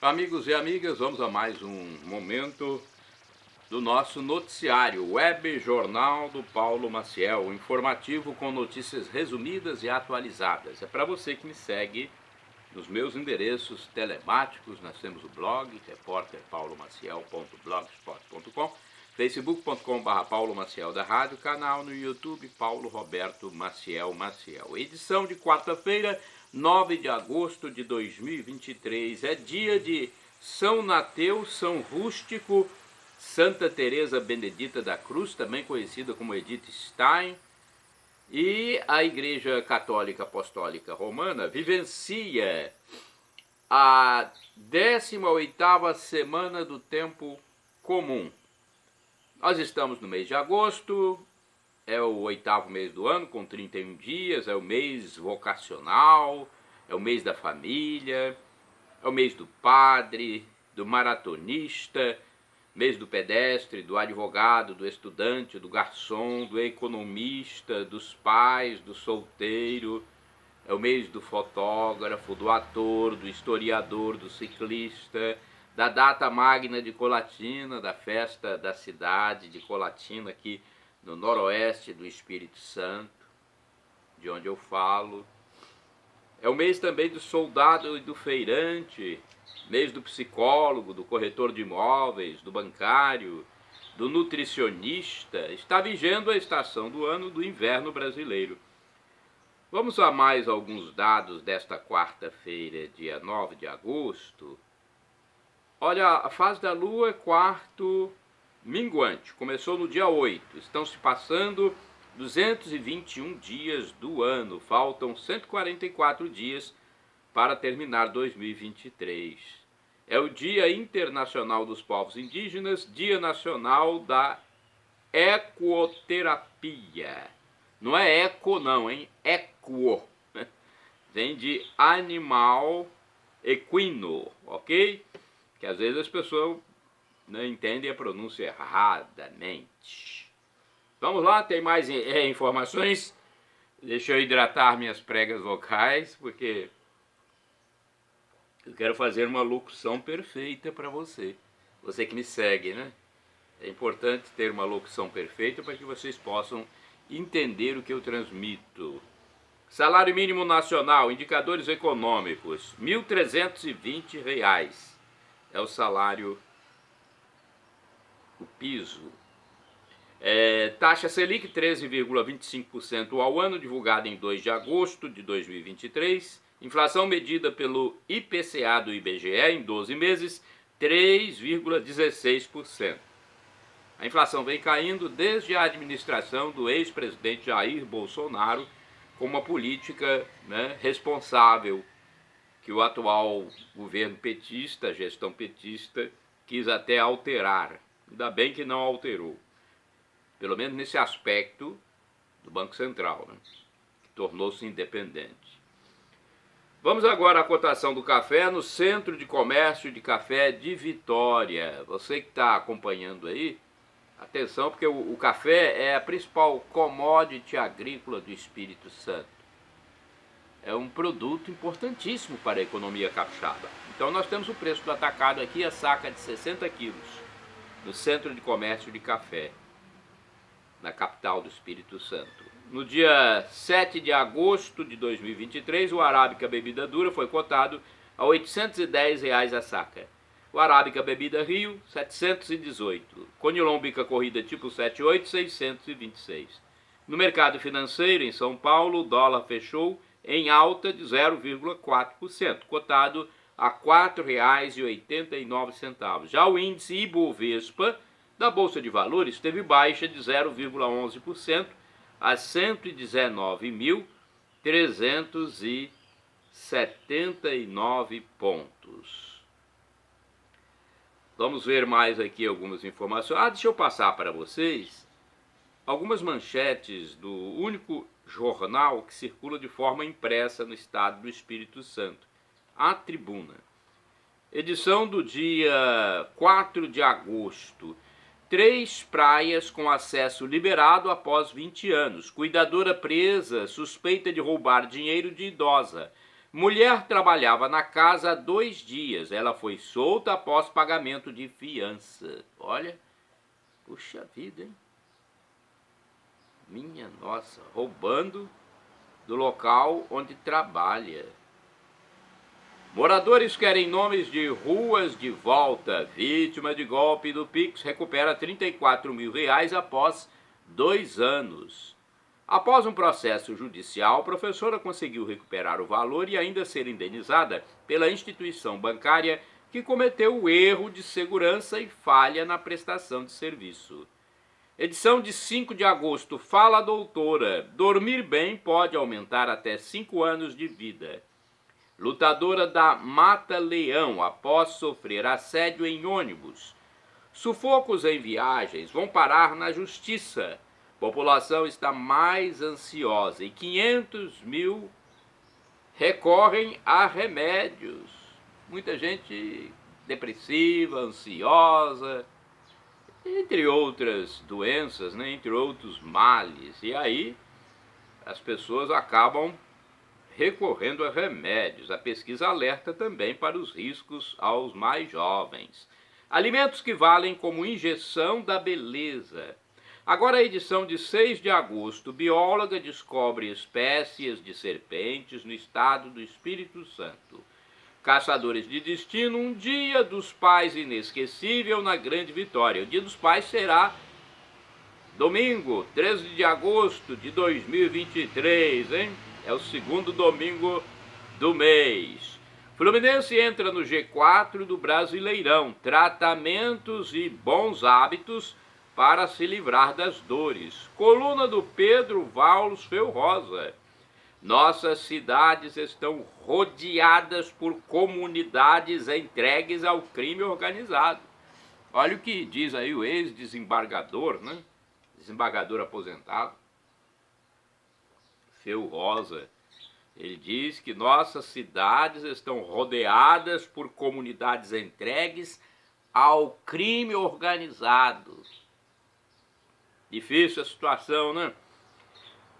Amigos e amigas, vamos a mais um momento do nosso noticiário Web Jornal do Paulo Maciel, um informativo com notícias resumidas e atualizadas. É para você que me segue nos meus endereços telemáticos. Nós temos o blog repórterpaulomaciel.blogspot.com, facebook.com.br Paulo Maciel da Rádio, canal no YouTube Paulo Roberto Maciel Maciel. Edição de quarta-feira, 9 de agosto de 2023. É dia de São Nateu, São Rústico, Santa Teresa Benedita da Cruz, também conhecida como Edith Stein. E a Igreja Católica Apostólica Romana vivencia a 18ª semana do tempo comum. Nós estamos no mês de agosto, é o 8º mês do ano, com 31 dias, é o mês vocacional, é o mês da família, é o mês do padre, do maratonista, mês do pedestre, do advogado, do estudante, do garçom, do economista, dos pais, do solteiro. É o mês do fotógrafo, do ator, do historiador, do ciclista, da data magna de Colatina, da festa da cidade de Colatina, aqui no noroeste do Espírito Santo, de onde eu falo. É o mês também do soldado e do feirante, mês do psicólogo, do corretor de imóveis, do bancário, do nutricionista. Está vigendo a estação do ano do inverno brasileiro. Vamos a mais alguns dados desta quarta-feira, dia 9 de agosto. Olha, a fase da Lua é quarto minguante, começou no dia 8. Estão se passando 221 dias do ano, faltam 144 dias para terminar 2023. É o Dia Internacional dos Povos Indígenas, Dia Nacional da Ecoterapia. Não é eco não, hein? Equo. Vem de animal equino, ok? Que às vezes as pessoas não entendem a pronúncia erradamente. Vamos lá, tem mais informações? Deixa eu hidratar minhas pregas vocais, porque eu quero fazer uma locução perfeita para você. Você que me segue, né? É importante ter uma locução perfeita para que vocês possam entender o que eu transmito. Salário mínimo nacional, indicadores econômicos, R$ 1.320. É o salário, o piso. Taxa Selic 13,25% ao ano, divulgada em 2 de agosto de 2023. Inflação medida pelo IPCA do IBGE em 12 meses, 3,16%. A inflação vem caindo desde a administração do ex-presidente Jair Bolsonaro, com uma política, responsável que o atual governo petista, gestão petista, quis até alterar. Ainda bem que não alterou. Pelo menos nesse aspecto do Banco Central, que tornou-se independente. Vamos agora à cotação do café no Centro de Comércio de Café de Vitória. Você que está acompanhando aí, atenção, porque o café é a principal commodity agrícola do Espírito Santo. É um produto importantíssimo para a economia capixaba. Então nós temos o preço do atacado aqui, a saca de 60 quilos, no Centro de Comércio de Café, na capital do Espírito Santo. No dia 7 de agosto de 2023, o Arábica Bebida Dura foi cotado a R$ 810 a saca. O Arábica Bebida Rio, 718. Conilon Bica Corrida tipo 78, 626. No mercado financeiro, em São Paulo, o dólar fechou em alta de 0,4%, cotado a R$ 4,89. Já o índice Ibovespa da Bolsa de Valores teve baixa de 0,11% a 119.379 pontos. Vamos ver mais aqui algumas informações. Deixa eu passar para vocês algumas manchetes do único jornal que circula de forma impressa no estado do Espírito Santo, a Tribuna. Edição do dia 4 de agosto. 3 praias com acesso liberado após 20 anos. Cuidadora presa, suspeita de roubar dinheiro de idosa. Mulher trabalhava na casa há 2 dias. Ela foi solta após pagamento de fiança. Olha, puxa vida, hein? Minha nossa, roubando do local onde trabalha. Moradores querem nomes de ruas de volta. Vítima de golpe do Pix recupera R$ 34 mil após 2 anos. Após um processo judicial, a professora conseguiu recuperar o valor e ainda ser indenizada pela instituição bancária que cometeu o erro de segurança e falha na prestação de serviço. Edição de 5 de agosto. Fala a doutora. Dormir bem pode aumentar até 5 anos de vida. Lutadora da Mata Leão após sofrer assédio em ônibus. Sufocos em viagens vão parar na justiça. População está mais ansiosa e 500 mil recorrem a remédios. Muita gente depressiva, ansiosa, entre outras doenças, né? Entre outros males. E aí as pessoas acabam recorrendo a remédios. A pesquisa alerta também para os riscos aos mais jovens. Alimentos que valem como injeção da beleza. Agora a edição de 6 de agosto. Bióloga descobre espécies de serpentes no estado do Espírito Santo. Caçadores de destino, um dia dos pais inesquecível na Grande Vitória. O dia dos pais será domingo, 13 de agosto de 2023, hein? É o segundo domingo do mês. Fluminense entra no G4 do Brasileirão. Tratamentos e bons hábitos para se livrar das dores. Coluna do Pedro Valls Felrosa. Nossas cidades estão rodeadas por comunidades entregues ao crime organizado. Olha o que diz aí o ex-desembargador, né? Desembargador aposentado, Felrosa. Ele diz que nossas cidades estão rodeadas por comunidades entregues ao crime organizado. Difícil a situação, né?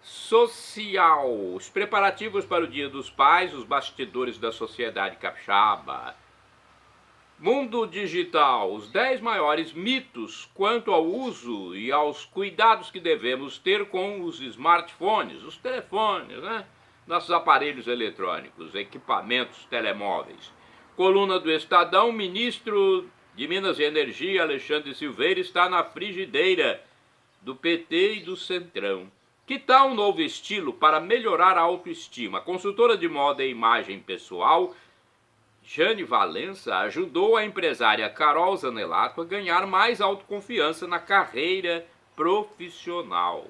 Social. Os preparativos para o Dia dos Pais, os bastidores da sociedade capixaba. Mundo digital. Os 10 maiores mitos quanto ao uso e aos cuidados que devemos ter com os smartphones, os telefones, né? Nossos aparelhos eletrônicos, equipamentos telemóveis. Coluna do Estadão. Ministro de Minas e Energia, Alexandre Silveira, está na frigideira do PT e do Centrão. Que tal um novo estilo para melhorar a autoestima? A consultora de moda e imagem pessoal, Jane Valença, ajudou a empresária Carol Zanelato a ganhar mais autoconfiança na carreira profissional.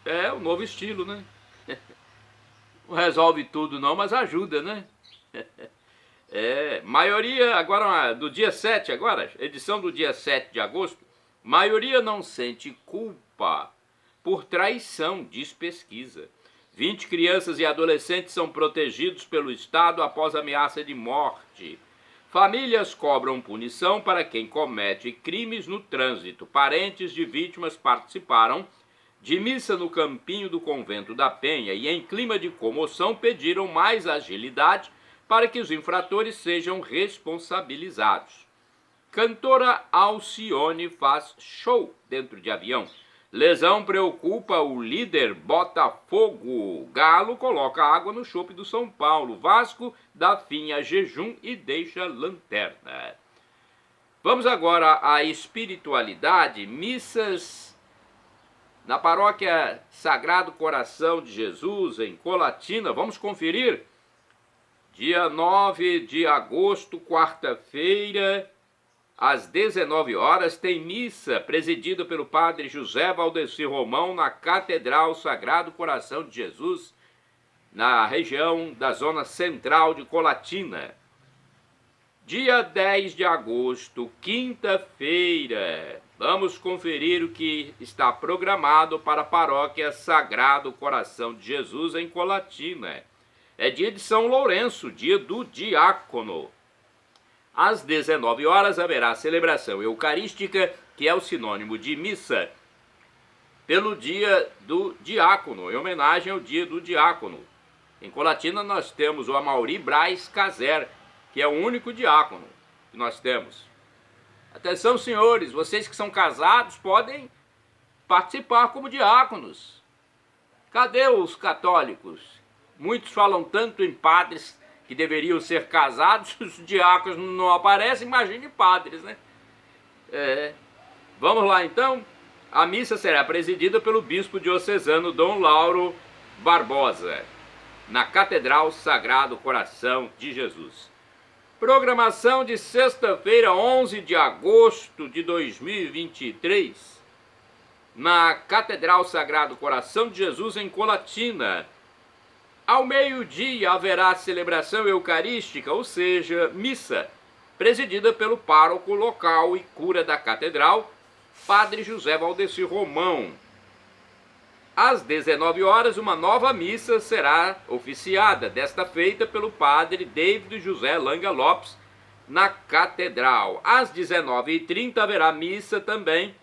É um novo estilo, né? Não resolve tudo não, mas ajuda, né? Maioria, agora do dia 7, edição do dia 7 de agosto, maioria não sente culpa por traição, diz pesquisa. 20 crianças e adolescentes são protegidos pelo Estado após ameaça de morte. Famílias cobram punição para quem comete crimes no trânsito. Parentes de vítimas participaram de missa no campinho do Convento da Penha e, em clima de comoção, pediram mais agilidade para que os infratores sejam responsabilizados. Cantora Alcione faz show dentro de avião. Lesão preocupa o líder Botafogo. Galo coloca água no chope do São Paulo. Vasco dá fim a jejum e deixa lanterna. Vamos agora à espiritualidade. Missas na paróquia Sagrado Coração de Jesus, em Colatina. Vamos conferir? Dia 9 de agosto, quarta-feira, às 19 horas, tem missa presidida pelo padre José Valdeci Romão na Catedral Sagrado Coração de Jesus, na região da zona central de Colatina. Dia 10 de agosto, quinta-feira, vamos conferir o que está programado para a paróquia Sagrado Coração de Jesus em Colatina. É dia de São Lourenço, dia do diácono. Às 19 horas haverá celebração eucarística, que é o sinônimo de missa, pelo dia do diácono, em homenagem ao dia do diácono. Em Colatina nós temos o Amaury Braz Caser, que é o único diácono que nós temos. Atenção, senhores, vocês que são casados podem participar como diáconos. Cadê os católicos? Muitos falam tanto em padres que deveriam ser casados, os diáconos não aparecem, imagine padres, né? Vamos lá então. A missa será presidida pelo bispo diocesano Dom Lauro Barbosa, na Catedral Sagrado Coração de Jesus. Programação de sexta-feira, 11 de agosto de 2023, na Catedral Sagrado Coração de Jesus, em Colatina. Ao meio-dia haverá celebração eucarística, ou seja, missa, presidida pelo pároco local e cura da catedral, Padre José Valdeci Romão. Às 19 horas, uma nova missa será oficiada, desta feita pelo Padre David José Langa Lopes, na Catedral. Às 19h30 haverá missa também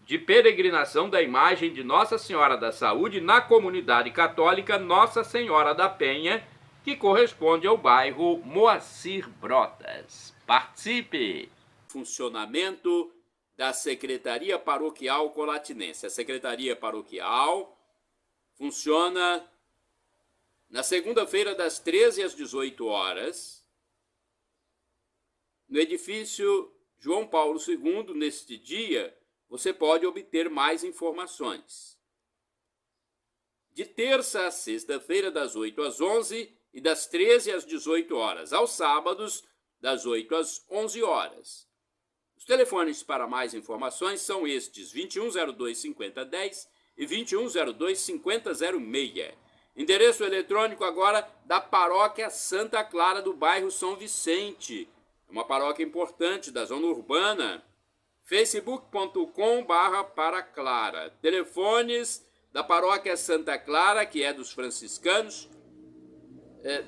de peregrinação da imagem de Nossa Senhora da Saúde na comunidade católica Nossa Senhora da Penha, que corresponde ao bairro Moacir Brotas. Participe! Funcionamento da Secretaria Paroquial Colatinense. A Secretaria Paroquial funciona na segunda-feira das 13 às 18 horas, no edifício João Paulo II. Neste dia, você pode obter mais informações. De terça a sexta-feira, das 8 às 11 e das 13 às 18 horas. Aos sábados, das 8 às 11 horas. Os telefones para mais informações são estes: 2102-5010 e 2102-5006. Endereço eletrônico agora da Paróquia Santa Clara do bairro São Vicente. É uma paróquia importante da zona urbana. facebook.com/paraclara. Telefones da Paróquia Santa Clara, que é dos franciscanos,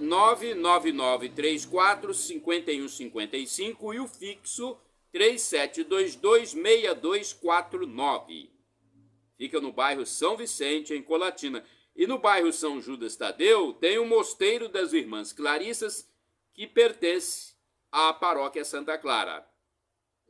99934-5155 e o fixo 3722-6249. Fica no bairro São Vicente, em Colatina. E no bairro São Judas Tadeu tem o Mosteiro das Irmãs Clarissas, que pertence à Paróquia Santa Clara.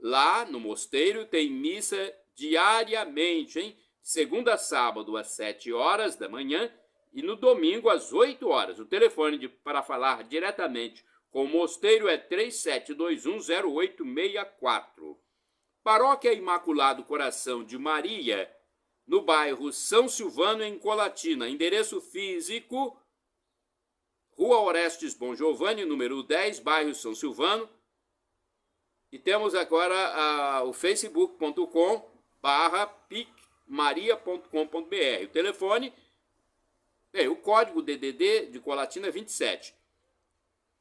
Lá no mosteiro tem missa diariamente, hein? Segunda a sábado às 7 horas da manhã e no domingo às 8 horas. O telefone para falar diretamente com o mosteiro é 37210864. Paróquia Imaculado Coração de Maria, no bairro São Silvano, em Colatina. Endereço físico: Rua Orestes Bom Giovanni, número 10, bairro São Silvano. E temos agora o facebook.com/picmaria.com.br. O telefone, o código DDD de Colatina é 27.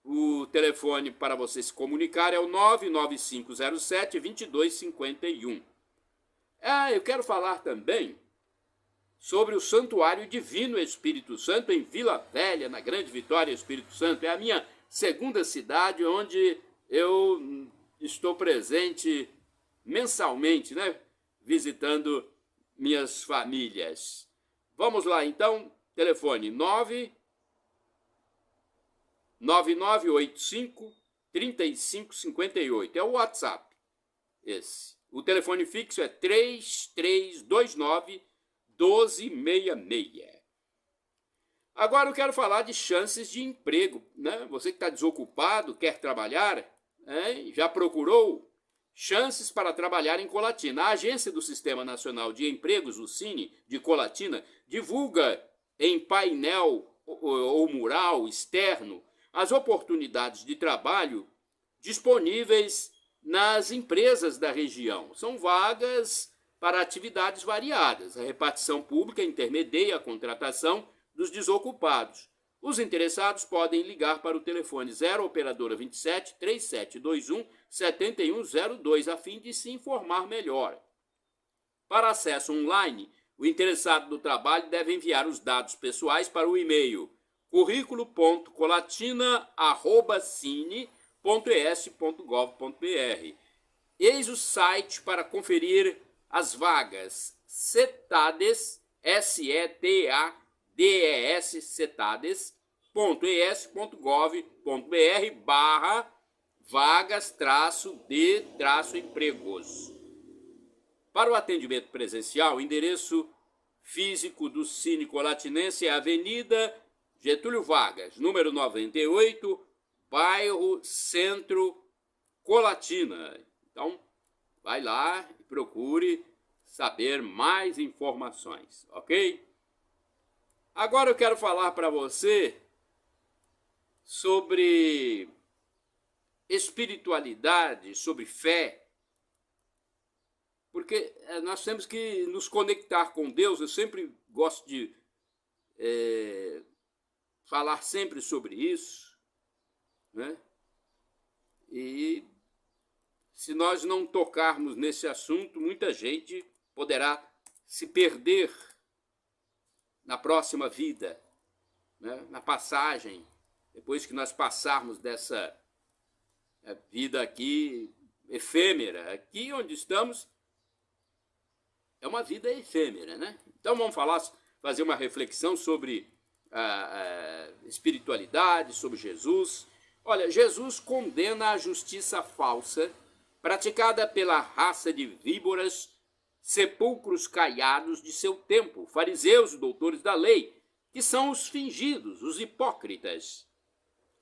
O telefone para você se comunicar é o 99507-2251. Eu quero falar também sobre o Santuário Divino Espírito Santo em Vila Velha, na Grande Vitória, Espírito Santo. É a minha segunda cidade onde eu estou presente mensalmente, né? Visitando minhas famílias. Vamos lá, então. Telefone 99985-3558. É o WhatsApp. Esse. O telefone fixo é 3329-1266. Agora eu quero falar de chances de emprego, né? Você que está desocupado, quer trabalhar, já procurou chances para trabalhar em Colatina. A Agência do Sistema Nacional de Empregos, o Cine, de Colatina, divulga em painel ou mural externo as oportunidades de trabalho disponíveis nas empresas da região. São vagas para atividades variadas. A repartição pública intermedia a contratação dos desocupados. Os interessados podem ligar para o telefone 0 operadora 27 3721 7102 a fim de se informar melhor. Para acesso online, o interessado no trabalho deve enviar os dados pessoais para o e-mail currículo.colatina@cine.es.gov.br. Eis o site para conferir as vagas: Setades, SETADES, Setades, cs.gov.br/vagas-de-empregos. Para o atendimento presencial, o endereço físico do Cine Colatinense é Avenida Getúlio Vargas, número 98, bairro Centro, Colatina. Então, vai lá e procure saber mais informações, ok? Agora eu quero falar para você sobre espiritualidade, sobre fé, porque nós temos que nos conectar com Deus. Eu sempre gosto de falar sempre sobre isso, né? E se nós não tocarmos nesse assunto, muita gente poderá se perder na próxima vida, né? Na passagem, depois que nós passarmos dessa vida aqui efêmera. Aqui onde estamos é uma vida efêmera, né? Então vamos fazer uma reflexão sobre a espiritualidade, sobre Jesus. Olha, Jesus condena a justiça falsa praticada pela raça de víboras, sepulcros caiados de seu tempo, fariseus e doutores da lei, que são os fingidos, os hipócritas.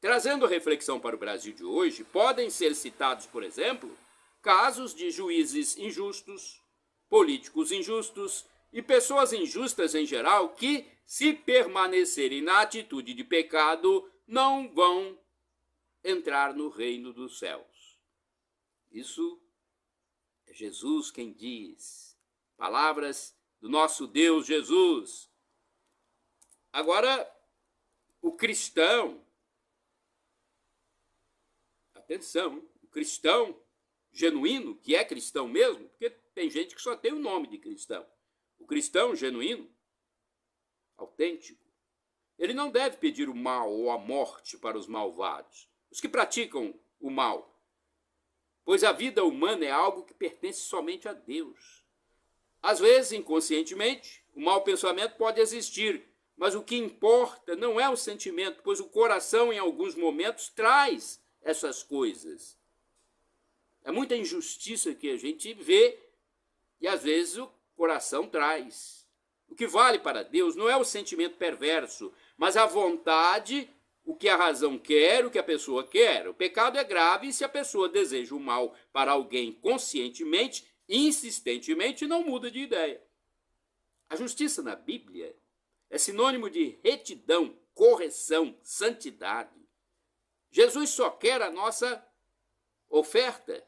Trazendo reflexão para o Brasil de hoje, podem ser citados, por exemplo, casos de juízes injustos, políticos injustos e pessoas injustas em geral que, se permanecerem na atitude de pecado, não vão entrar no reino dos céus. Isso é Jesus quem diz. Palavras do nosso Deus Jesus. Agora, o cristão, atenção, o cristão genuíno, que é cristão mesmo, porque tem gente que só tem o nome de cristão. O cristão genuíno, autêntico, ele não deve pedir o mal ou a morte para os malvados, os que praticam o mal, pois a vida humana é algo que pertence somente a Deus. Às vezes, inconscientemente, o mau pensamento pode existir, mas o que importa não é o sentimento, pois o coração, em alguns momentos, traz essas coisas. É muita injustiça que a gente vê e, às vezes, o coração traz. O que vale para Deus não é o sentimento perverso, mas a vontade, o que a razão quer, o que a pessoa quer. O pecado é grave e se a pessoa deseja o mal para alguém conscientemente, insistentemente, não muda de ideia. A justiça na Bíblia é sinônimo de retidão, correção, santidade. Jesus só quer a nossa oferta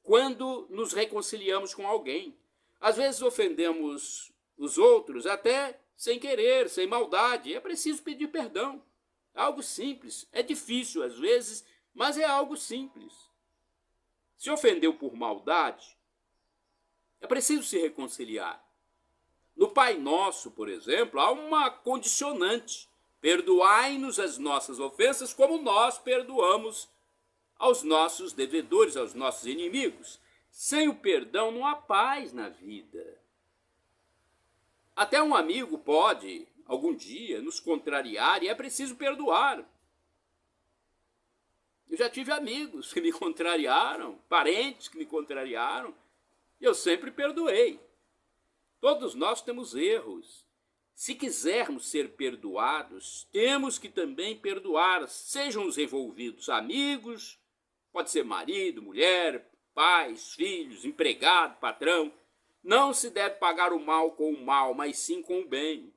quando nos reconciliamos com alguém. Às vezes ofendemos os outros até sem querer, sem maldade. É preciso pedir perdão. É algo simples. É difícil às vezes, mas é algo simples. Se ofendeu por maldade, é preciso se reconciliar. No Pai Nosso, por exemplo, há uma condicionante. Perdoai-nos as nossas ofensas como nós perdoamos aos nossos devedores, aos nossos inimigos. Sem o perdão não há paz na vida. Até um amigo pode, algum dia, nos contrariar e é preciso perdoar. Eu já tive amigos que me contrariaram, parentes que me contrariaram, e eu sempre perdoei. Todos nós temos erros. Se quisermos ser perdoados, temos que também perdoar, sejam os envolvidos amigos, pode ser marido, mulher, pais, filhos, empregado, patrão. Não se deve pagar o mal com o mal, mas sim com o bem.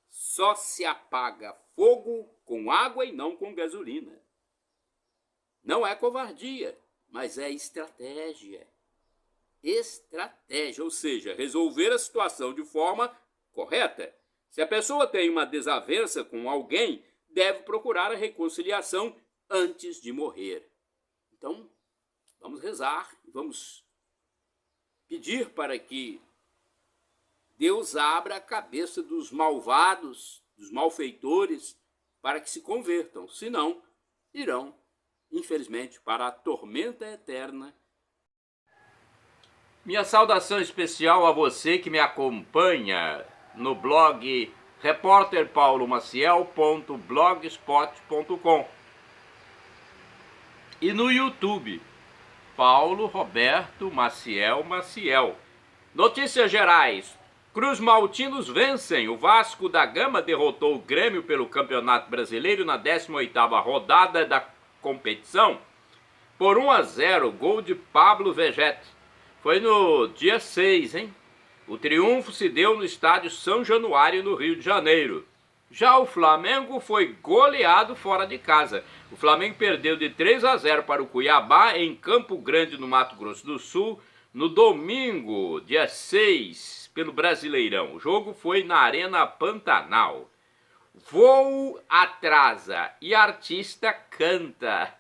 Só se apaga fogo com água e não com gasolina. Não é covardia, mas é estratégia. Estratégia, ou seja, resolver a situação de forma correta. Se a pessoa tem uma desavença com alguém, deve procurar a reconciliação antes de morrer. Então, vamos rezar, vamos pedir para que Deus abra a cabeça dos malvados, dos malfeitores, para que se convertam. Senão, irão, infelizmente, para a tormenta eterna. Minha saudação especial a você que me acompanha no blog repórterpaulomaciel.blogspot.com e no YouTube, Paulo Roberto Maciel Maciel. Notícias gerais. Cruz Maltinos vencem. O Vasco da Gama derrotou o Grêmio pelo Campeonato Brasileiro na 18ª rodada da competição por 1-0, gol de Pablo Vegete. Foi no dia 6, hein? O triunfo se deu no estádio São Januário, no Rio de Janeiro. Já o Flamengo foi goleado fora de casa. O Flamengo perdeu de 3-0 para o Cuiabá em Campo Grande, no Mato Grosso do Sul, no domingo, dia 6, pelo Brasileirão. O jogo foi na Arena Pantanal. Voo atrasa e artista canta.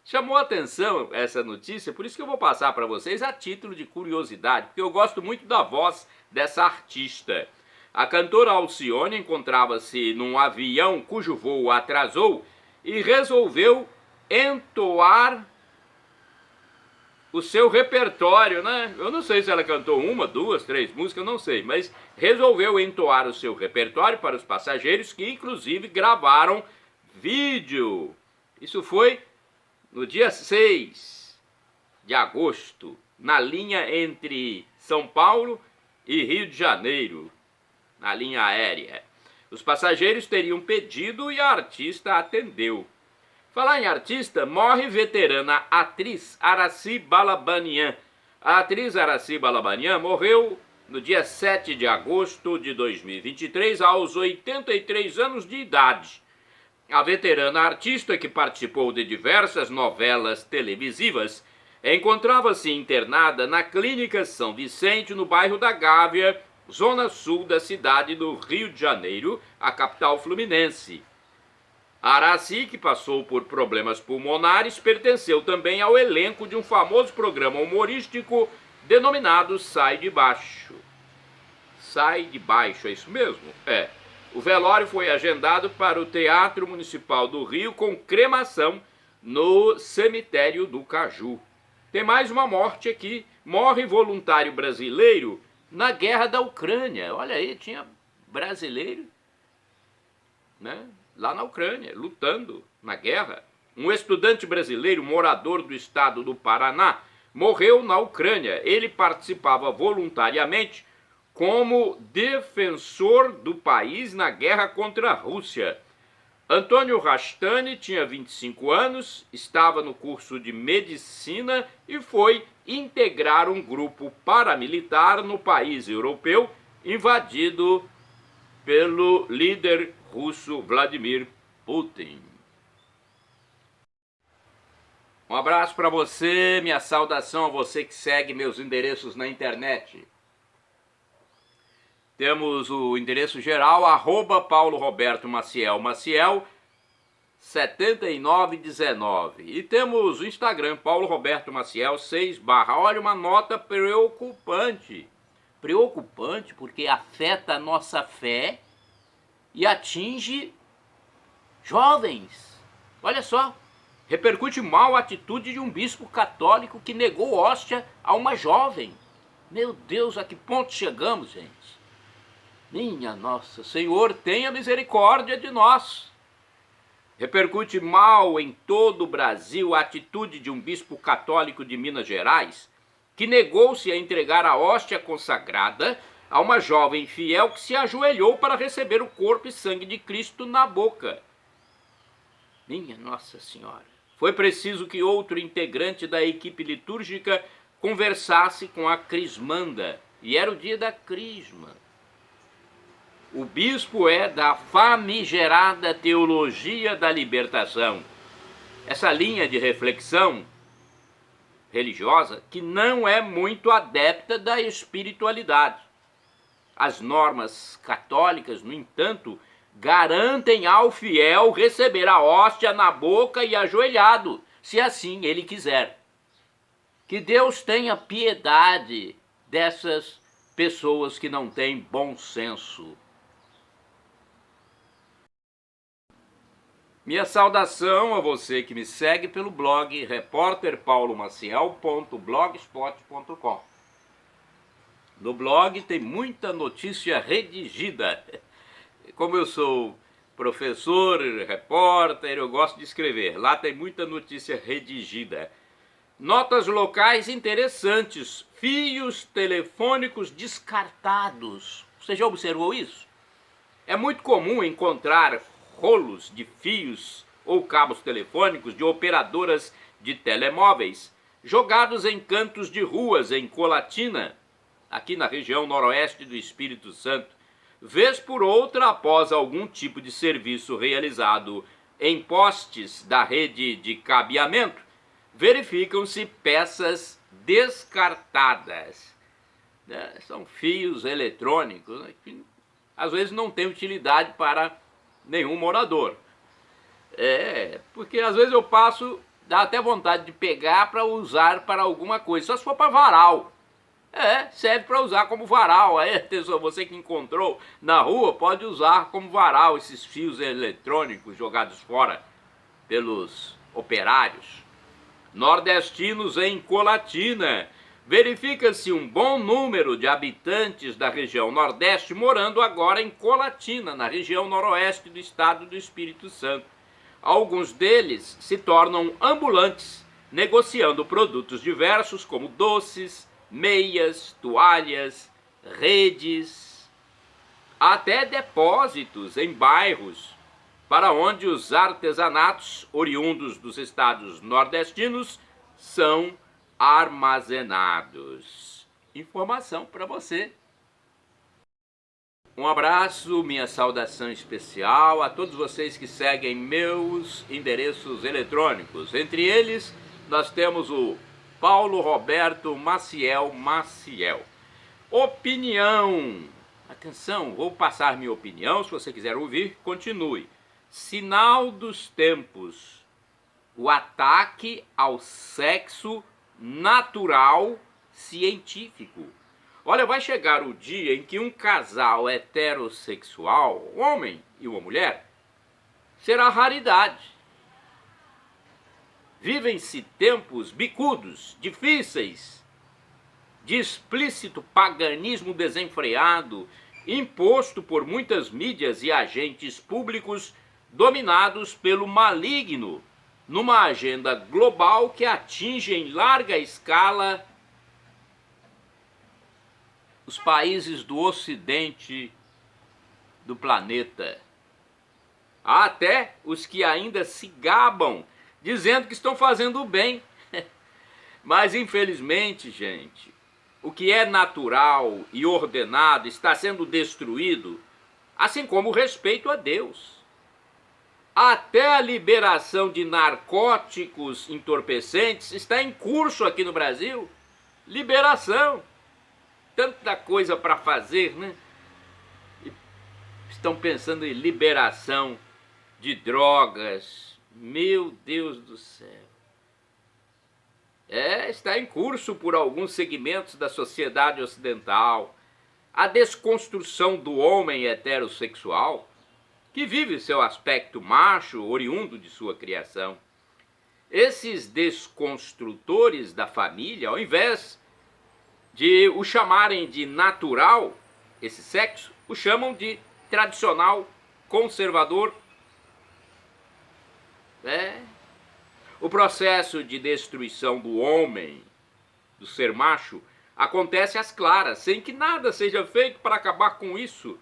Chamou a atenção essa notícia, por isso que eu vou passar para vocês a título de curiosidade, porque eu gosto muito da voz dessa artista. A cantora Alcione encontrava-se num avião cujo voo atrasou e resolveu entoar o seu repertório, né? Eu não sei se ela cantou 1, 2, 3 músicas, eu não sei, mas resolveu entoar o seu repertório para os passageiros, que inclusive gravaram vídeo. Isso foi no dia 6 de agosto, na linha entre São Paulo e Rio de Janeiro, na linha aérea. Os passageiros teriam pedido e a artista atendeu. Falar em artista, morre veterana atriz Aracy Balabanian. A atriz Aracy Balabanian morreu no dia 7 de agosto de 2023, aos 83 anos de idade. A veterana artista, que participou de diversas novelas televisivas, encontrava-se internada na Clínica São Vicente, no bairro da Gávea, zona sul da cidade do Rio de Janeiro, a capital fluminense. A Aracy, que passou por problemas pulmonares, pertenceu também ao elenco de um famoso programa humorístico denominado Sai de Baixo. Sai de Baixo, é isso mesmo? É. O velório foi agendado para o Teatro Municipal do Rio com cremação no cemitério do Caju. Tem mais uma morte aqui. Morre voluntário brasileiro na guerra da Ucrânia. Olha aí, tinha brasileiro, né, lá na Ucrânia, lutando na guerra. Um estudante brasileiro, morador do estado do Paraná, morreu na Ucrânia. Ele participava voluntariamente como defensor do país na guerra contra a Rússia. Antônio Rastani tinha 25 anos, estava no curso de medicina e foi integrar um grupo paramilitar no país europeu invadido pelo líder russo Vladimir Putin. Um abraço para você, minha saudação a você que segue meus endereços na internet. Temos o endereço geral, @Paulo Roberto Maciel Maciel 7919. E temos o Instagram, Paulo Roberto Maciel 6 /. Olha, uma nota preocupante. Preocupante porque afeta a nossa fé e atinge jovens. Olha só, repercute mal a atitude de um bispo católico que negou hóstia a uma jovem. Meu Deus, a que ponto chegamos, gente? Minha Nossa, Senhor, tenha misericórdia de nós. Repercute mal em todo o Brasil a atitude de um bispo católico de Minas Gerais que negou-se a entregar a hóstia consagrada a uma jovem fiel que se ajoelhou para receber o corpo e sangue de Cristo na boca. Minha Nossa Senhora. Foi preciso que outro integrante da equipe litúrgica conversasse com a crismanda, e era o dia da crisma. O bispo é da famigerada teologia da libertação. Essa linha de reflexão religiosa que não é muito adepta da espiritualidade. As normas católicas, no entanto, garantem ao fiel receber a hóstia na boca e ajoelhado, se assim ele quiser. Que Deus tenha piedade dessas pessoas que não têm bom senso. Minha saudação a você que me segue pelo blog repórterpaulomaciel.blogspot.com. No blog tem muita notícia redigida. como eu sou professor, repórter, eu gosto de escrever. Lá tem muita notícia redigida. Notas locais interessantes. Fios telefônicos descartados. Você já observou isso? É muito comum encontrar rolos de fios ou cabos telefônicos de operadoras de telemóveis jogados em cantos de ruas em Colatina, aqui na região noroeste do Espírito Santo, vez por outra após algum tipo de serviço realizado em postes da rede de cabeamento, verificam-se peças descartadas. São fios eletrônicos, né, que às vezes não tem utilidade para nenhum morador. Porque às vezes eu passo, dá até vontade de pegar para usar para alguma coisa, só se for para varal. Serve para usar como varal. Aí, atenção, você que encontrou na rua pode usar como varal esses fios eletrônicos jogados fora pelos operários. Nordestinos em Colatina. Verifica-se um bom número de habitantes da região Nordeste morando agora em Colatina, na região noroeste do estado do Espírito Santo. Alguns deles se tornam ambulantes, negociando produtos diversos como doces, meias, toalhas, redes, até depósitos em bairros, para onde os artesanatos oriundos dos estados nordestinos são armazenados. Informação para você. Um abraço, minha saudação especial a todos vocês que seguem meus endereços eletrônicos. Entre eles, nós temos o Paulo Roberto Maciel Maciel. Opinião. Atenção, vou passar minha opinião. Se você quiser ouvir, continue. Sinal dos tempos. O ataque ao sexo natural científico. Olha, vai chegar o dia em que um casal heterossexual, um homem e uma mulher, será raridade. Vivem-se tempos bicudos, difíceis, de explícito paganismo desenfreado, imposto por muitas mídias e agentes públicos dominados pelo maligno, numa agenda global que atinge em larga escala os países do ocidente do planeta. Há até os que ainda se gabam, dizendo que estão fazendo o bem. Mas, infelizmente, gente, o que é natural e ordenado está sendo destruído, assim como o respeito a Deus. Até a liberação de narcóticos entorpecentes está em curso aqui no Brasil. Liberação. Tanta coisa para fazer, né? Estão pensando em liberação de drogas. Meu Deus do céu. Está em curso por alguns segmentos da sociedade ocidental a desconstrução do homem heterossexual, que vive seu aspecto macho, oriundo de sua criação. Esses desconstrutores da família, ao invés de o chamarem de natural, esse sexo, o chamam de tradicional, conservador. O processo de destruição do homem, do ser macho, acontece às claras, sem que nada seja feito para acabar com isso.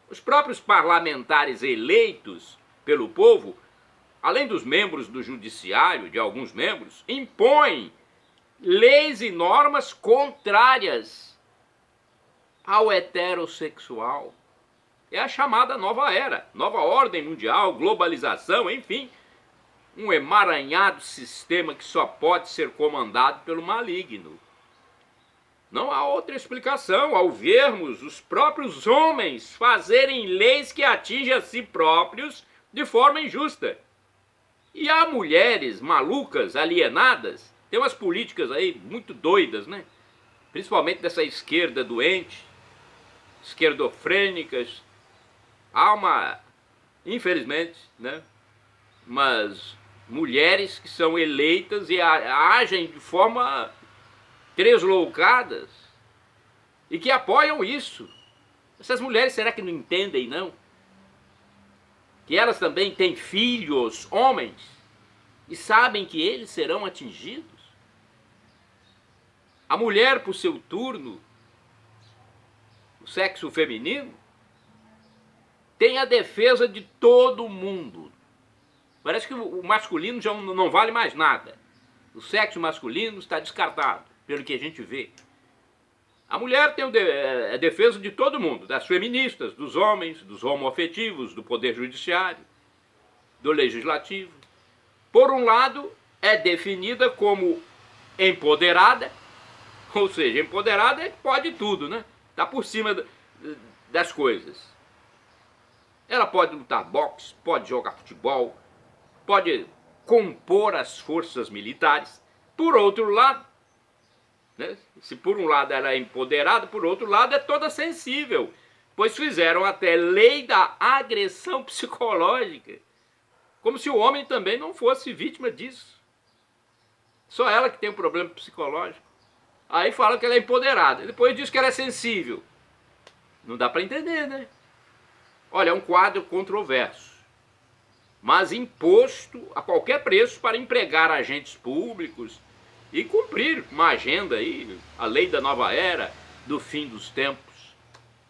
Os próprios parlamentares eleitos pelo povo, além dos membros do judiciário, de alguns membros, impõem leis e normas contrárias ao heterossexual. É a chamada nova era, nova ordem mundial, globalização, enfim, um emaranhado sistema que só pode ser comandado pelo maligno. Não há outra explicação ao vermos os próprios homens fazerem leis que atingem a si próprios de forma injusta. E há mulheres malucas, alienadas. Tem umas políticas aí muito doidas, né? Principalmente dessa esquerda doente, esquerdofrênicas. Há infelizmente, né? Umas mulheres que são eleitas e agem de forma tresloucadas e que apoiam isso. Essas mulheres, será que não entendem, não? que elas também têm filhos, homens, e sabem que eles serão atingidos. A mulher, por seu turno, o sexo feminino, tem a defesa de todo mundo. Parece que o masculino já não vale mais nada. O sexo masculino está descartado, pelo que a gente vê. A mulher tem a defesa de todo mundo, das feministas, dos homens, dos homoafetivos, do poder judiciário, do legislativo. Por um lado, é definida como empoderada, ou seja, empoderada é que pode tudo, né? Está por cima das coisas. Ela pode lutar boxe, pode jogar futebol, pode compor as forças militares. Por outro lado, né, se por um lado ela é empoderada, por outro lado é toda sensível, pois fizeram até lei da agressão psicológica, como se o homem também não fosse vítima disso. Só ela que tem um problema psicológico. Aí fala que ela é empoderada, depois diz que ela é sensível. Não dá para entender, né? Olha, é um quadro controverso, mas imposto a qualquer preço para empregar agentes públicos e cumprir uma agenda aí, a lei da nova era, do fim dos tempos.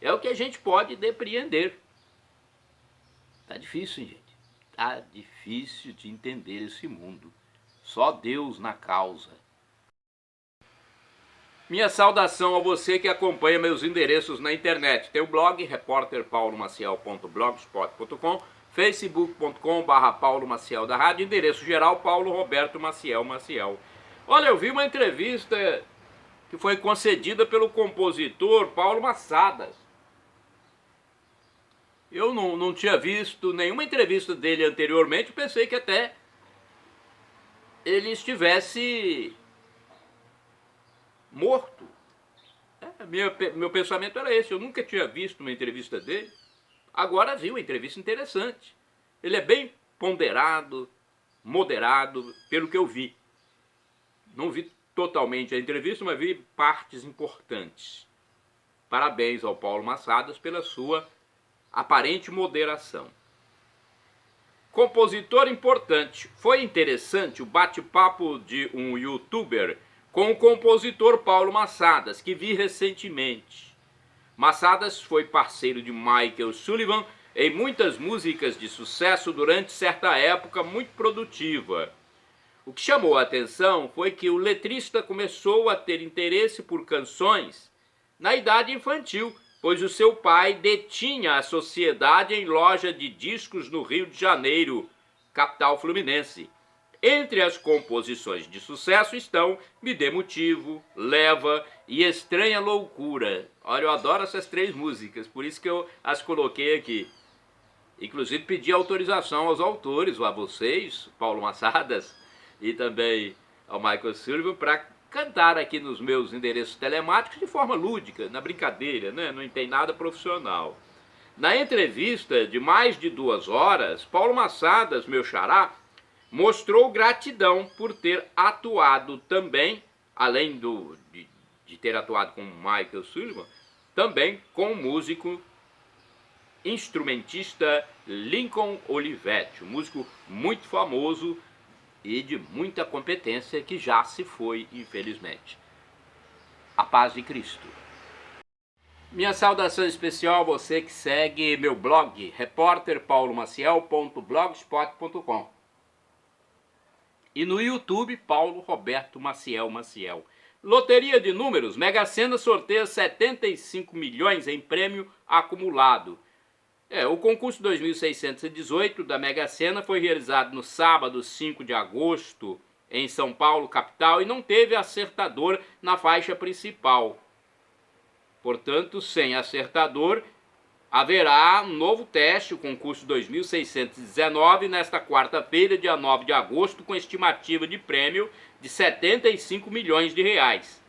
É o que a gente pode depreender. Tá difícil, hein, gente? Tá difícil de entender esse mundo. Só Deus na causa. Minha saudação a você que acompanha meus endereços na internet. Tem o blog repórterpaulomaciel.blogspot.com, facebook.com/Paulo Maciel da rádio, endereço geral Paulo Roberto Maciel Maciel. Olha, eu vi uma entrevista que foi concedida pelo compositor Paulo Massadas. Eu não tinha visto nenhuma entrevista dele anteriormente, pensei que até ele estivesse morto. Meu pensamento era esse, eu nunca tinha visto uma entrevista dele. Agora vi uma entrevista interessante. Ele é bem ponderado, moderado, pelo que eu vi. Não vi totalmente a entrevista, mas vi partes importantes. Parabéns ao Paulo Massadas pela sua aparente moderação. Compositor importante. Foi interessante o bate-papo de um youtuber com o compositor Paulo Massadas, que vi recentemente. Massadas foi parceiro de Michael Sullivan em muitas músicas de sucesso durante certa época muito produtiva. O que chamou a atenção foi que o letrista começou a ter interesse por canções na idade infantil, pois o seu pai detinha a sociedade em loja de discos no Rio de Janeiro, capital fluminense. Entre as composições de sucesso estão Me Dê Motivo, Leva e Estranha Loucura. Olha, eu adoro essas três músicas, por isso que eu as coloquei aqui. Inclusive pedi autorização aos autores, a vocês, Paulo Massadas, e também ao Michael Sullivan, para cantar aqui nos meus endereços telemáticos de forma lúdica, na brincadeira, né? Não tem nada profissional. Na entrevista de mais de 2 horas, Paulo Massadas, meu xará, mostrou gratidão por ter atuado também, além de ter atuado com Michael Sullivan, também com o músico instrumentista Lincoln Olivetti, um músico muito famoso e de muita competência que já se foi, infelizmente. A paz de Cristo. Minha saudação especial a você que segue meu blog, repórterpaulomaciel.blogspot.com. E no YouTube, Paulo Roberto Maciel Maciel. Loteria de números, Mega Sena sorteia 75 milhões em prêmio acumulado. O concurso 2618 da Mega Sena foi realizado no sábado 5 de agosto em São Paulo, capital, e não teve acertador na faixa principal. Portanto, sem acertador, haverá um novo teste, o concurso 2619, nesta quarta-feira, dia 9 de agosto, com estimativa de prêmio de 75 milhões de reais.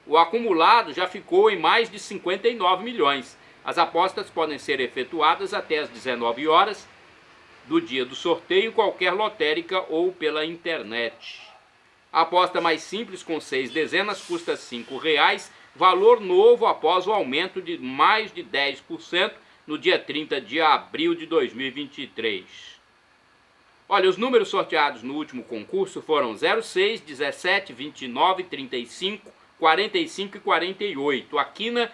O acumulado já ficou em mais de 59 milhões. As apostas podem ser efetuadas até às 19 horas do dia do sorteio em qualquer lotérica ou pela internet. A aposta mais simples, com 6 dezenas, custa R$ 5,00, valor novo após o aumento de mais de 10% no dia 30 de abril de 2023. Olha, os números sorteados no último concurso foram 06, 17, 29, 35, 45 e 48. A quina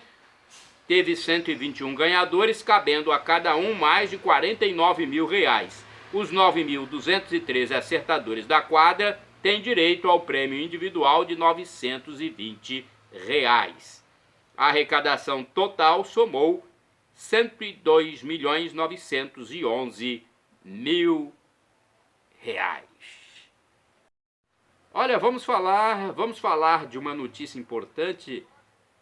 teve 121 ganhadores, cabendo a cada um mais de R$49 mil. Os 9.213 acertadores da quadra têm direito ao prêmio individual de R$920. A arrecadação total somou R$102.911.000. Olha, vamos falar de uma notícia importante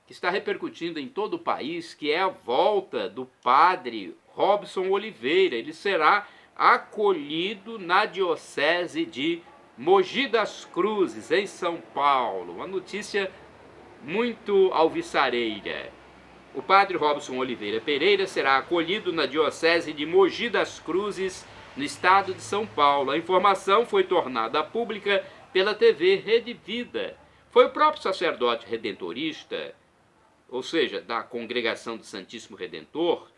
que está repercutindo em todo o país, que é a volta do padre Robson Oliveira. Ele será acolhido na diocese de Mogi das Cruzes, em São Paulo. Uma notícia muito alvissareira. O padre Robson Oliveira Pereira será acolhido na diocese de Mogi das Cruzes, no estado de São Paulo. A informação foi tornada pública pela TV Rede Vida. Foi o próprio sacerdote redentorista, ou seja, da Congregação do Santíssimo Redentor,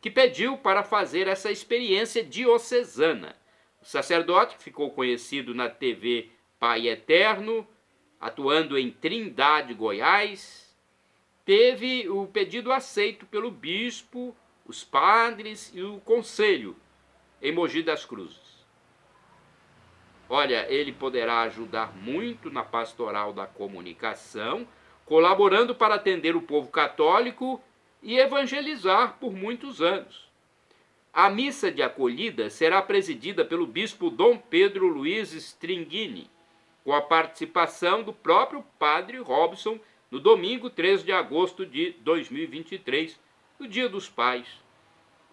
que pediu para fazer essa experiência diocesana. O sacerdote, que ficou conhecido na TV Pai Eterno, atuando em Trindade, Goiás, teve o pedido aceito pelo bispo, os padres e o conselho em Mogi das Cruzes. Olha, ele poderá ajudar muito na pastoral da comunicação, colaborando para atender o povo católico e evangelizar por muitos anos. A missa de acolhida será presidida pelo bispo Dom Pedro Luiz Stringini, com a participação do próprio padre Robson, no domingo 3 de agosto de 2023, no Dia dos Pais.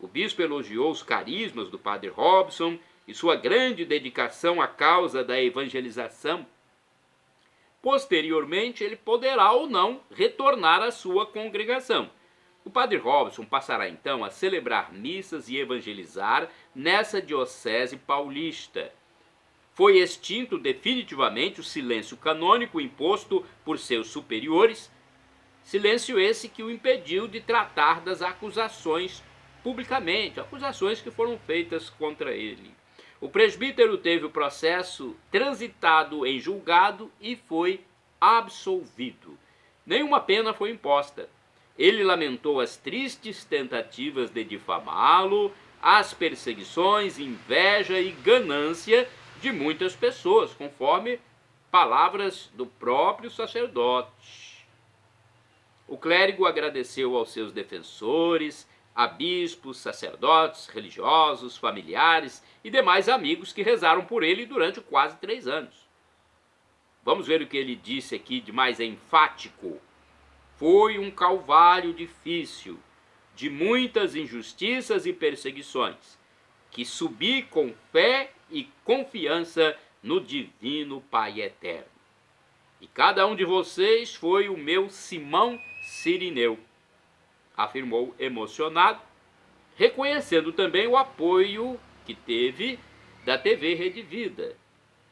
O bispo elogiou os carismas do padre Robson e sua grande dedicação à causa da evangelização. Posteriormente, ele poderá ou não retornar à sua congregação. O padre Robson passará então a celebrar missas e evangelizar nessa diocese paulista. Foi extinto definitivamente o silêncio canônico imposto por seus superiores, silêncio esse que o impediu de tratar das acusações publicamente, acusações que foram feitas contra ele. O presbítero teve o processo transitado em julgado e foi absolvido. Nenhuma pena foi imposta. Ele lamentou as tristes tentativas de difamá-lo, as perseguições, inveja e ganância de muitas pessoas, conforme palavras do próprio sacerdote. O clérigo agradeceu aos seus defensores, a bispos, sacerdotes, religiosos, familiares e demais amigos que rezaram por ele durante quase 3 anos. Vamos ver o que ele disse aqui de mais enfático. Foi um calvário difícil, de muitas injustiças e perseguições, que subi com fé e confiança no divino Pai Eterno. E cada um de vocês foi o meu Simão Cirineu, afirmou emocionado, reconhecendo também o apoio que teve da TV Rede Vida.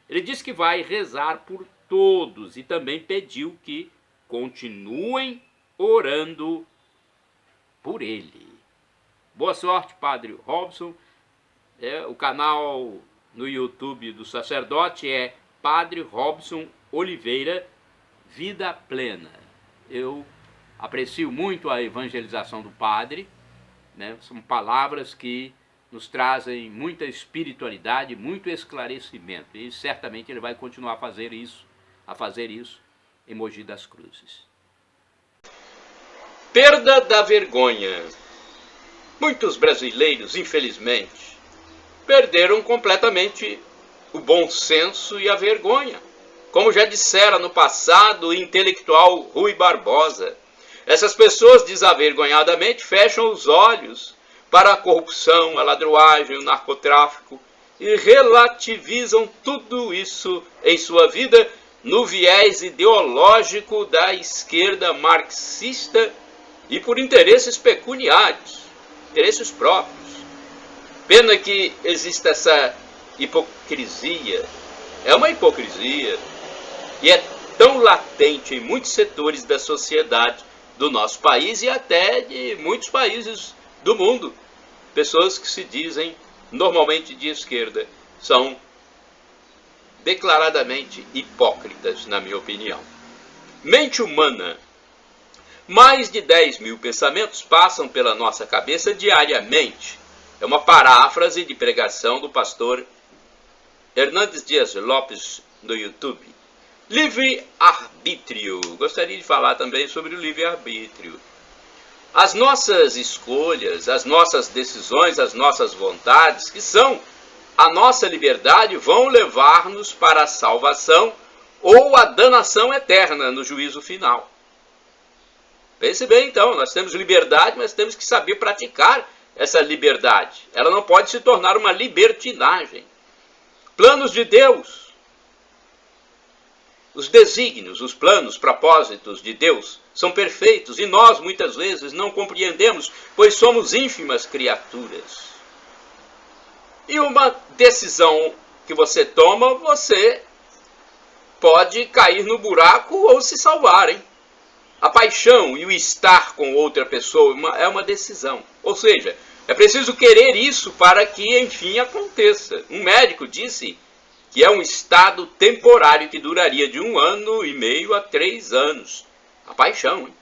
Ele disse que vai rezar por todos e também pediu que continuem orando por ele. Boa sorte, padre Robson. O canal no YouTube do sacerdote é Padre Robson Oliveira Vida Plena. Eu aprecio muito a evangelização do padre, né? São palavras que nos trazem muita espiritualidade, muito esclarecimento. E certamente ele vai continuar a fazer isso em Mogi das Cruzes. Perda da vergonha. Muitos brasileiros, infelizmente, perderam completamente o bom senso e a vergonha. Como já dissera no passado o intelectual Rui Barbosa, essas pessoas desavergonhadamente fecham os olhos para a corrupção, a ladruagem, o narcotráfico e relativizam tudo isso em sua vida no viés ideológico da esquerda marxista e por interesses pecuniários, interesses próprios. Pena que exista essa hipocrisia. É uma hipocrisia e é tão latente em muitos setores da sociedade do nosso país e até de muitos países do mundo, pessoas que se dizem normalmente de esquerda, são declaradamente hipócritas, na minha opinião. Mente humana. Mais de 10 mil pensamentos passam pela nossa cabeça diariamente. É uma paráfrase de pregação do pastor Hernandes Dias Lopes no YouTube. Livre-arbítrio. Gostaria de falar também sobre o livre-arbítrio. As nossas escolhas, as nossas decisões, as nossas vontades, que são a nossa liberdade, vão levar-nos para a salvação ou a danação eterna no juízo final. Pense bem então, nós temos liberdade, mas temos que saber praticar essa liberdade. Ela não pode se tornar uma libertinagem. Planos de Deus. Os desígnios, os planos, propósitos de Deus são perfeitos e nós muitas vezes não compreendemos, pois somos ínfimas criaturas. E uma decisão que você toma, você pode cair no buraco ou se salvar, hein? A paixão e o estar com outra pessoa é uma decisão. Ou seja, é preciso querer isso para que, enfim, aconteça. Um médico disse que é um estado temporário que duraria de 1 ano e meio a 3 anos. A paixão, hein?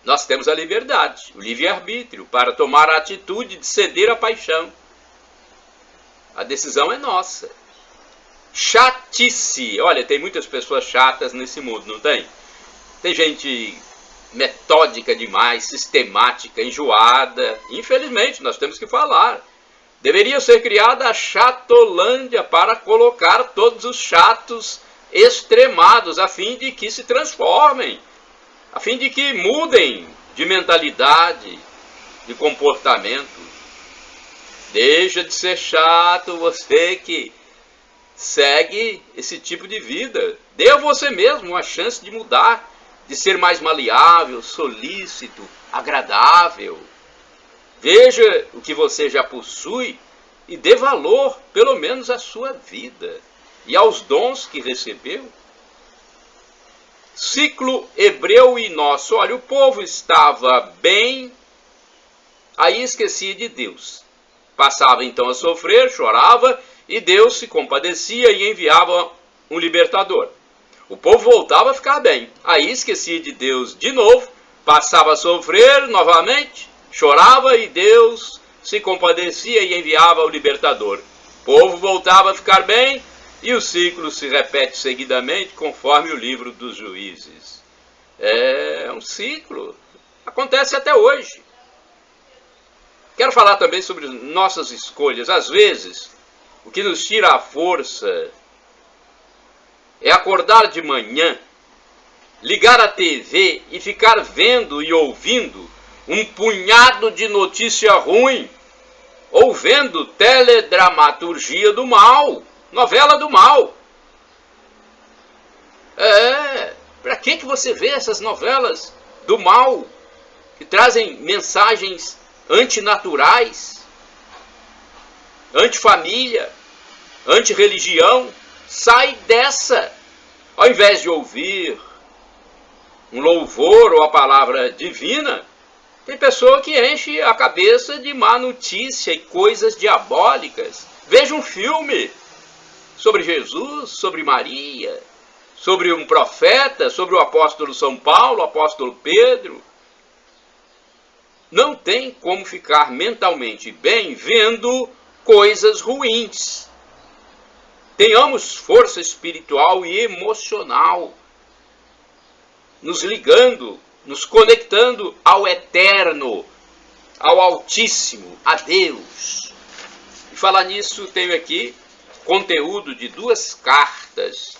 Nós temos a liberdade, o livre-arbítrio, para tomar a atitude de ceder à paixão. A decisão é nossa. Chatice. Olha, tem muitas pessoas chatas nesse mundo, não tem? Tem gente metódica demais, sistemática, enjoada. Infelizmente, nós temos que falar. Deveria ser criada a Chatolândia para colocar todos os chatos extremados, a fim de que se transformem, a fim de que mudem de mentalidade, de comportamento. Deixa de ser chato, você que segue esse tipo de vida. Dê a você mesmo uma chance de mudar, de ser mais maleável, solícito, agradável. Veja o que você já possui e dê valor, pelo menos, à sua vida e aos dons que recebeu. Ciclo hebreu e nosso. Olha, o povo estava bem, aí esquecia de Deus. Passava então a sofrer, chorava, e Deus se compadecia e enviava um libertador. O povo voltava a ficar bem, aí esquecia de Deus de novo, passava a sofrer novamente, chorava e Deus se compadecia e enviava o libertador. O povo voltava a ficar bem e o ciclo se repete seguidamente conforme o livro dos Juízes. É um ciclo. Acontece até hoje. Quero falar também sobre nossas escolhas. Às vezes, o que nos tira a força é acordar de manhã, ligar a TV e ficar vendo e ouvindo um punhado de notícia ruim, ou vendo teledramaturgia do mal, novela do mal. Para que você vê essas novelas do mal, que trazem mensagens antinaturais, antifamília, antirreligião? Sai dessa. Ao invés de ouvir um louvor ou a palavra divina, tem pessoa que enche a cabeça de má notícia e coisas diabólicas. Veja um filme sobre Jesus, sobre Maria, sobre um profeta, sobre o apóstolo São Paulo, o apóstolo Pedro. Não tem como ficar mentalmente bem vendo coisas ruins. Tenhamos força espiritual e emocional, nos ligando, nos conectando ao eterno, ao Altíssimo, a Deus. E falar nisso, tenho aqui conteúdo de 2 cartas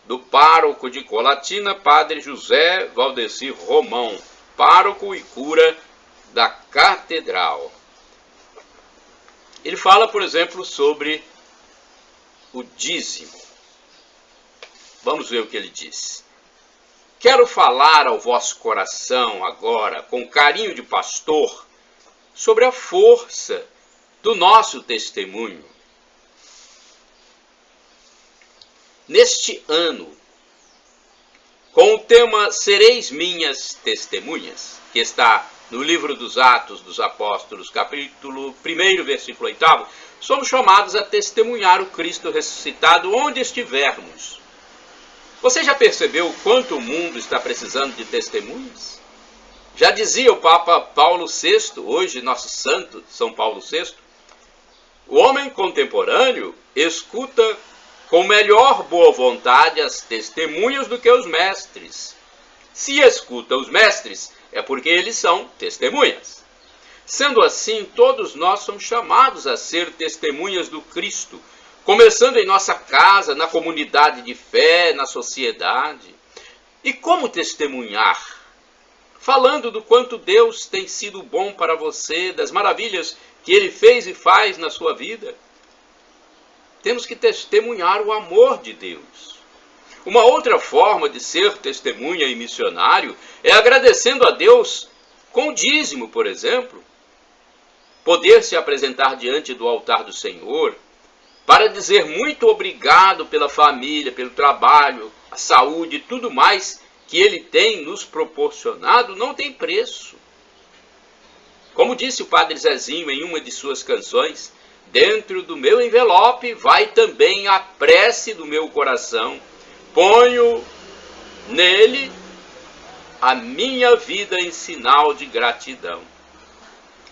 do pároco de Colatina, Padre José Valdecir Romão, pároco e cura da Catedral. Ele fala, por exemplo, sobre o dízimo. Vamos ver o que ele diz. Quero falar ao vosso coração agora, com carinho de pastor, sobre a força do nosso testemunho. Neste ano, com o tema Sereis Minhas Testemunhas, que está no livro dos Atos dos Apóstolos, capítulo 1, versículo 8, somos chamados a testemunhar o Cristo ressuscitado onde estivermos. Você já percebeu quanto o mundo está precisando de testemunhas? Já dizia o Papa Paulo VI, hoje nosso santo São Paulo VI, o homem contemporâneo escuta com melhor boa vontade as testemunhas do que os mestres. Se escuta os mestres, é porque eles são testemunhas. Sendo assim, todos nós somos chamados a ser testemunhas do Cristo, começando em nossa casa, na comunidade de fé, na sociedade. E como testemunhar? Falando do quanto Deus tem sido bom para você, das maravilhas que Ele fez e faz na sua vida. Temos que testemunhar o amor de Deus. Uma outra forma de ser testemunha e missionário é agradecendo a Deus com dízimo, por exemplo. Poder se apresentar diante do altar do Senhor para dizer muito obrigado pela família, pelo trabalho, a saúde e tudo mais que Ele tem nos proporcionado não tem preço. Como disse o Padre Zezinho em uma de suas canções, dentro do meu envelope vai também a prece do meu coração. Ponho nele a minha vida em sinal de gratidão.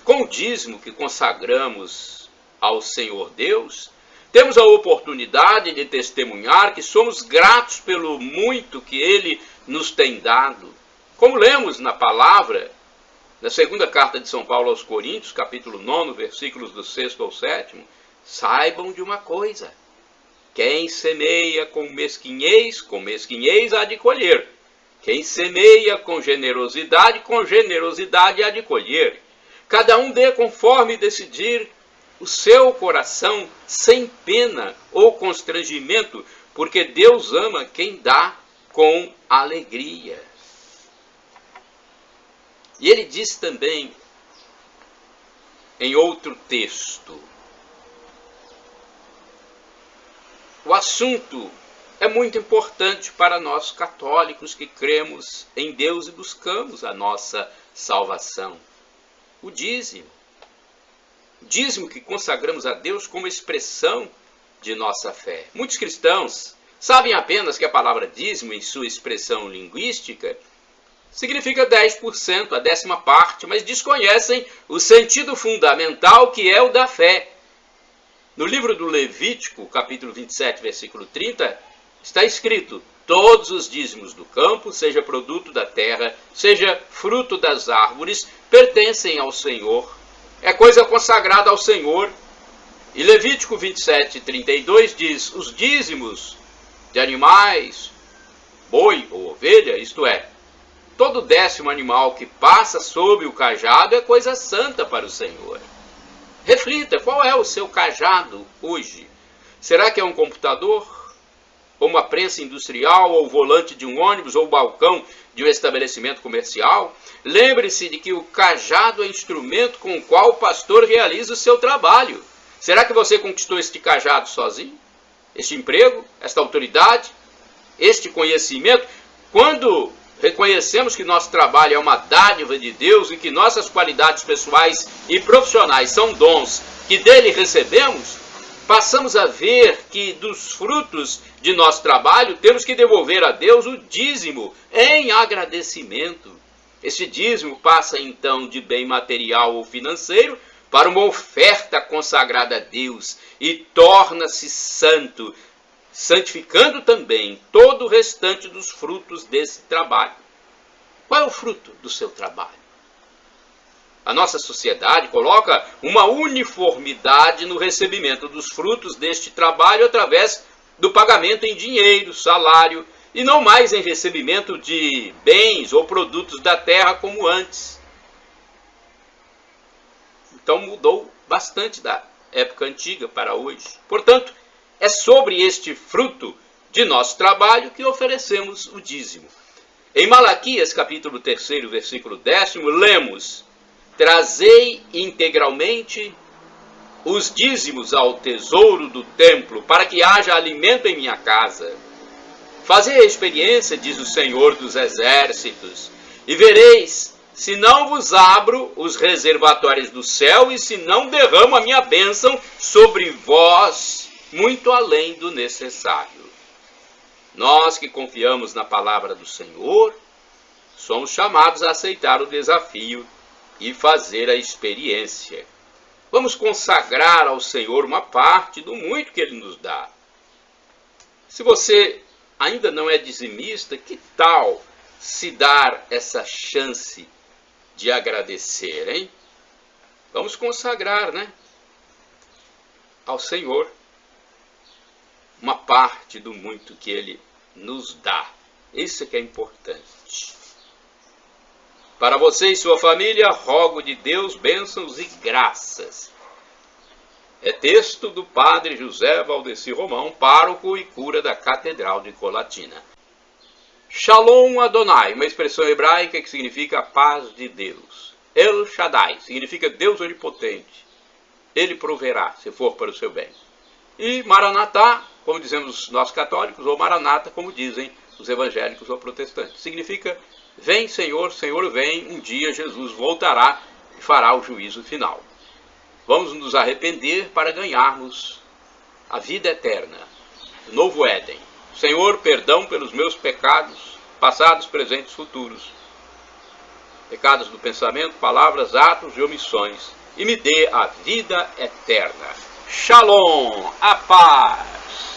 Com o dízimo que consagramos ao Senhor Deus, temos a oportunidade de testemunhar que somos gratos pelo muito que Ele nos tem dado. Como lemos na palavra, na segunda carta de São Paulo aos Coríntios, capítulo 9, versículos do 6 ao 7, saibam de uma coisa: quem semeia com mesquinhez há de colher. Quem semeia com generosidade há de colher. Cada um dê conforme decidir o seu coração, sem pena ou constrangimento, porque Deus ama quem dá com alegria. E ele diz também, em outro texto, o assunto é muito importante para nós católicos que cremos em Deus e buscamos a nossa salvação. O dízimo. Dízimo que consagramos a Deus como expressão de nossa fé. Muitos cristãos sabem apenas que a palavra dízimo, em sua expressão linguística, significa 10%, a 10ª parte, mas desconhecem o sentido fundamental que é o da fé. No livro do Levítico, capítulo 27, versículo 30, está escrito: todos os dízimos do campo, seja produto da terra, seja fruto das árvores, pertencem ao Senhor. É coisa consagrada ao Senhor. E Levítico 27, 32 diz: os dízimos de animais, boi ou ovelha, isto é, todo 10º animal que passa sob o cajado é coisa santa para o Senhor. Reflita, qual é o seu cajado hoje? Será que é um computador? Ou uma prensa industrial? Ou o volante de um ônibus? Ou o balcão de um estabelecimento comercial? Lembre-se de que o cajado é instrumento com o qual o pastor realiza o seu trabalho. Será que você conquistou este cajado sozinho? Este emprego? Esta autoridade? Este conhecimento? Quando reconhecemos que nosso trabalho é uma dádiva de Deus e que nossas qualidades pessoais e profissionais são dons que dele recebemos, passamos a ver que dos frutos de nosso trabalho temos que devolver a Deus o dízimo em agradecimento. Este dízimo passa então de bem material ou financeiro para uma oferta consagrada a Deus e torna-se santo, santificando também todo o restante dos frutos desse trabalho. Qual é o fruto do seu trabalho? A nossa sociedade coloca uma uniformidade no recebimento dos frutos deste trabalho através do pagamento em dinheiro, salário, e não mais em recebimento de bens ou produtos da terra como antes. Então mudou bastante da época antiga para hoje. Portanto, é sobre este fruto de nosso trabalho que oferecemos o dízimo. Em Malaquias, capítulo 3, versículo 10, lemos: trazei integralmente os dízimos ao tesouro do templo, para que haja alimento em minha casa. Fazei a experiência, diz o Senhor dos Exércitos, e vereis se não vos abro os reservatórios do céu e se não derramo a minha bênção sobre vós, muito além do necessário. Nós que confiamos na palavra do Senhor, somos chamados a aceitar o desafio e fazer a experiência. Vamos consagrar ao Senhor uma parte do muito que Ele nos dá. Se você ainda não é dizimista, que tal se dar essa chance de agradecer, hein? Vamos consagrar, né, ao Senhor uma parte do muito que Ele nos dá. Isso é que é importante. Para você e sua família, rogo de Deus bênçãos e graças. É texto do padre José Valdeci Romão, pároco e cura da Catedral de Colatina. Shalom Adonai, uma expressão hebraica que significa a paz de Deus. El Shaddai significa Deus onipotente. Ele proverá, se for para o seu bem. E Maranatá, como dizemos nós católicos, ou Maranata, como dizem os evangélicos ou protestantes. Significa, vem Senhor, Senhor vem, um dia Jesus voltará e fará o juízo final. Vamos nos arrepender para ganharmos a vida eterna, o novo Éden. Senhor, perdão pelos meus pecados, passados, presentes, futuros. Pecados do pensamento, palavras, atos e omissões. E me dê a vida eterna. Shalom, a paz.